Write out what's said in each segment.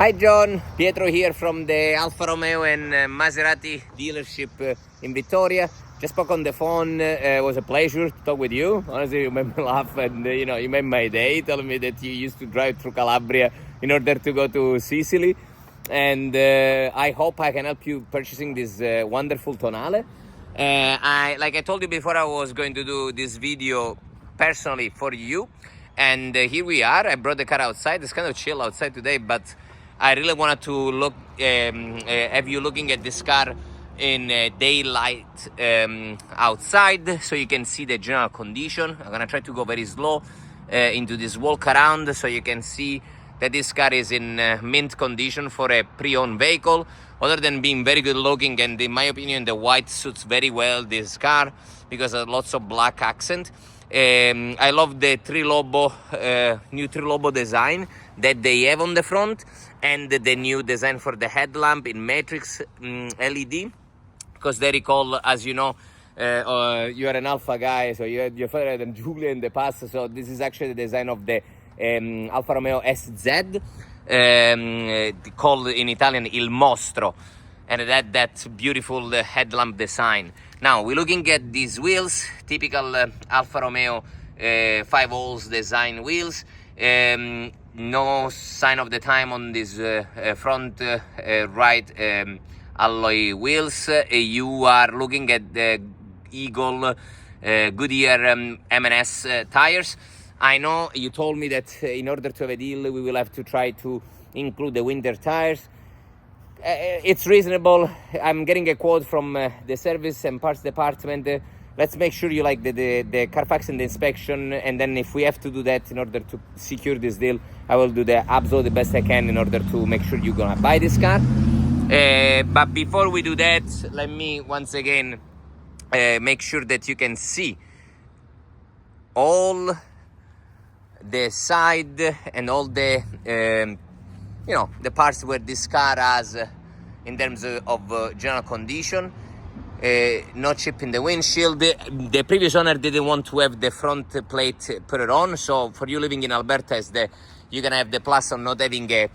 Hi John, Pietro here from the Alfa Romeo and Maserati dealership in Vittoria. Just spoke on the phone. It was a pleasure to talk with you. Honestly, you made me laugh and you made my day telling me that you used to drive through Calabria in order to go to Sicily. And I hope I can help you purchasing this wonderful Tonale. Like I told you before, I was going to do this video personally for you. And here we are. I brought the car outside. It's kind of chill outside today, but I really wanted to look, have you looking at this car in daylight outside, so you can see the general condition. I'm gonna try to go very slow into this walk around, so you can see that this car is in mint condition for a pre-owned vehicle. Other than being very good looking, and in my opinion, the white suits very well this car because of lots of black accent. I love the new Trilobo design that they have on the front, and the new design for the headlamp in matrix LED, because they recall, as you know, you are an Alfa guy, so you had your father and Giulia in the past, so this is actually the design of the Alfa Romeo SZ, called in Italian Il Mostro, and that beautiful headlamp design. Now we're looking at these wheels, typical Alfa Romeo 5 holes design wheels. No sign of the time on this front right alloy wheels. You are looking at the Eagle Goodyear M&S tires. I know you told me that in order to have a deal, we will have to try to include the winter tires. It's reasonable. I'm getting a quote from the service and parts department. Let's make sure you like the Carfax and the inspection, and then if we have to do that in order to secure this deal, I will do the absolutely best I can in order to make sure you're gonna buy this car. But before we do that, let me once again make sure that you can see all the side and all the the parts where this car has in terms of general condition. No chip in the windshield. The previous owner didn't want to have the front plate put on, so for you living in Alberta, you're gonna have the plus of not having a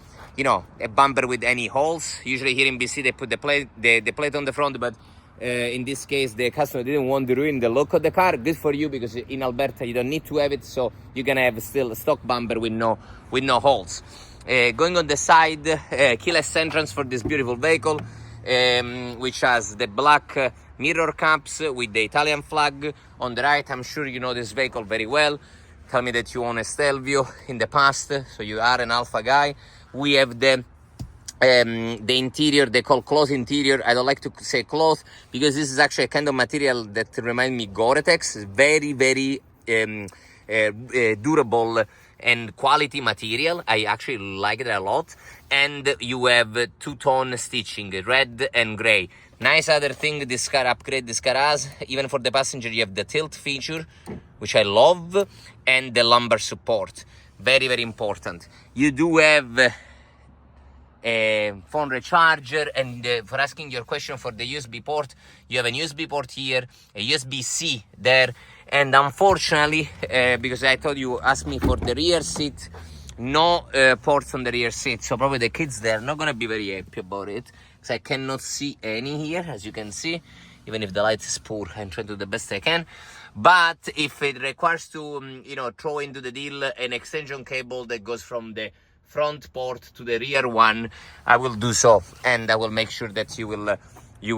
bumper with any holes. Usually here in BC they put the plate on the front, but in this case the customer didn't want to ruin the look of the car. Good for you, because in Alberta you don't need to have it, so you're gonna have still a stock bumper with no holes. Going on the side, keyless entrance for this beautiful vehicle, which has the black mirror caps with the Italian flag on the right. I'm sure you know this vehicle very well. Tell me that you own a Stelvio in the past, so you are an Alfa guy. We have the interior, they call cloth interior. I don't like to say cloth because this is actually a kind of material that reminds me Gore-Tex. Very, very durable and quality material. I actually like it a lot. And you have two-tone stitching, red and gray. Nice other thing this car has, even for the passenger, you have the tilt feature, which I love, and the lumbar support. Very, very important. You do have a phone recharger, and for asking your question for the USB port, you have a USB port here, a USB-C there, and unfortunately, because I told you, ask me for the rear seat, no ports on the rear seat, so probably the kids there are not gonna be very happy about it, because I cannot see any here, as you can see. Even if the light is poor, I'm trying to do the best I can. But if it requires to throw into the deal an extension cable that goes from the front port to the rear one, I will do so, and I will make sure that you will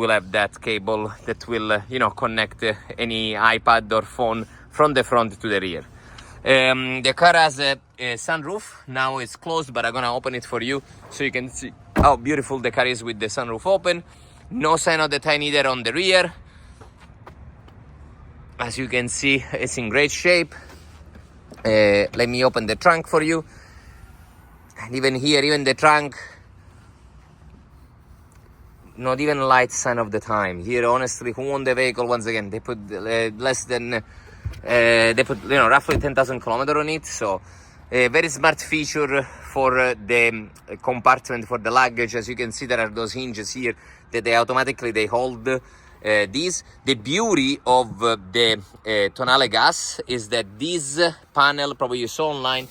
have that cable that will connect any iPad or phone from the front to the rear. The car has a sunroof. Now it's closed, but I'm gonna open it for you so you can see how beautiful the car is with the sunroof open. No sign of the tiny there on the rear. As you can see, it's in great shape. Let me open the trunk for you. And even here, even the trunk, not even light sign of the time. Here, honestly, who owned the vehicle? Once again, they put roughly 10,000 kilometers on it. So, a very smart feature for the compartment for the luggage. As you can see, there are those hinges here that they automatically hold these. The beauty of the Tonale gas is that this panel, probably you saw online,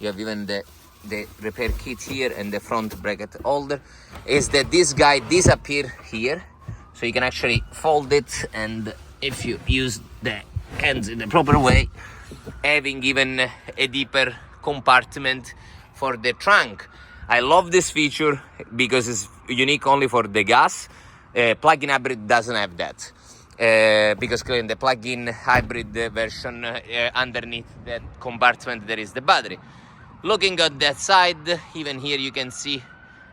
you have even the the repair kit here and the front bracket holder is that this guy disappears here, so you can actually fold it, and if you use the hands in the proper way, having even a deeper compartment for the trunk. I love this feature because it's unique only for the gas. Plug-in hybrid doesn't have that. Because clearly in the plug-in hybrid version, underneath that compartment there is the battery. Looking at that side, even here you can see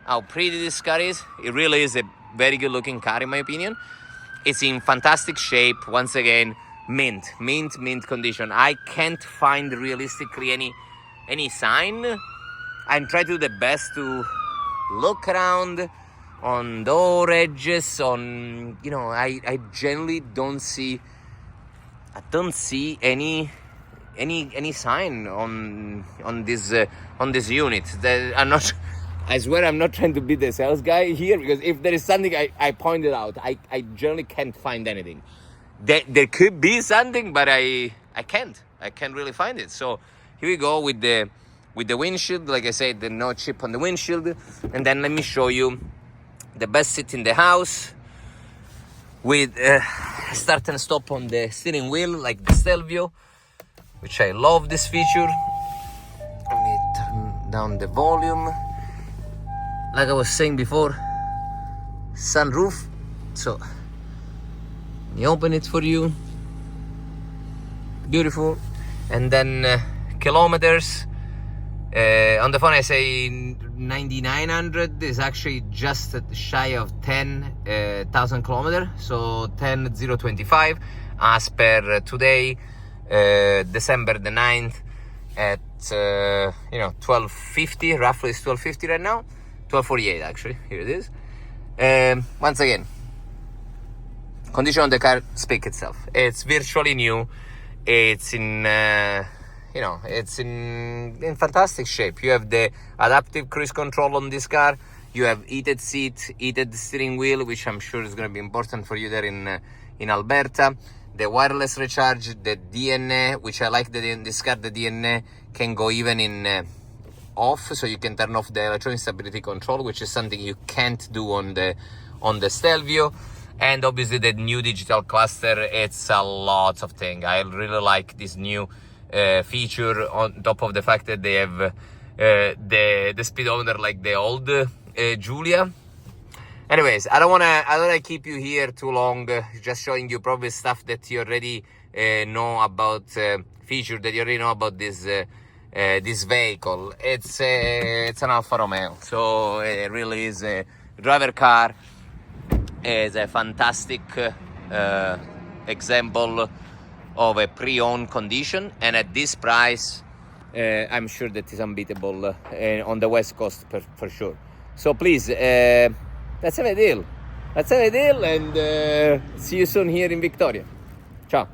how pretty this car is. It really is a very good looking car in my opinion. It's in fantastic shape. Once again, mint condition. I can't find realistically any sign. I'm trying to do the best to look around on door edges, on, you know, I generally don't see any sign on this unit. I swear I'm not trying to be the sales guy here, because if there is something I pointed out, I generally can't find anything. There could be something, but I can't really find it. So here we go with the windshield. Like I said, the no chip on the windshield. And then let me show you the best seat in the house with start and stop on the steering wheel, like the Stelvio, which I love this feature. Let me turn down the volume. Like I was saying before, sunroof. So let me open it for you. Beautiful. And then kilometers. On the phone I say 9,900 is actually just shy of 10,000 kilometers, so 10,025 as per today, December the 9th at 12:50, roughly it's 12:50 right now, 12:48 actually, here it is. Once again, condition of the car speaks itself. It's virtually new. It's in it's in fantastic shape. You have the adaptive cruise control on this car. You have heated seat, heated steering wheel, which I'm sure is going to be important for you there in Alberta. The wireless recharge, the DNA, which I like that in this car, the DNA can go even in off, so you can turn off the electronic stability control, which is something you can't do on the Stelvio. And obviously the new digital cluster, it's a lot of things. I really like this new feature, on top of the fact that they have the speedometer like the old Giulia. Anyways, I don't wanna keep you here too long, just showing you probably stuff that you already know about, feature that you already know about this vehicle. It's an Alfa Romeo, so it really is a driver car. It's a fantastic example of a pre-owned condition, and at this price I'm sure that is unbeatable on the West Coast for sure. So please, let's have a deal, and see you soon here in Victoria. Ciao.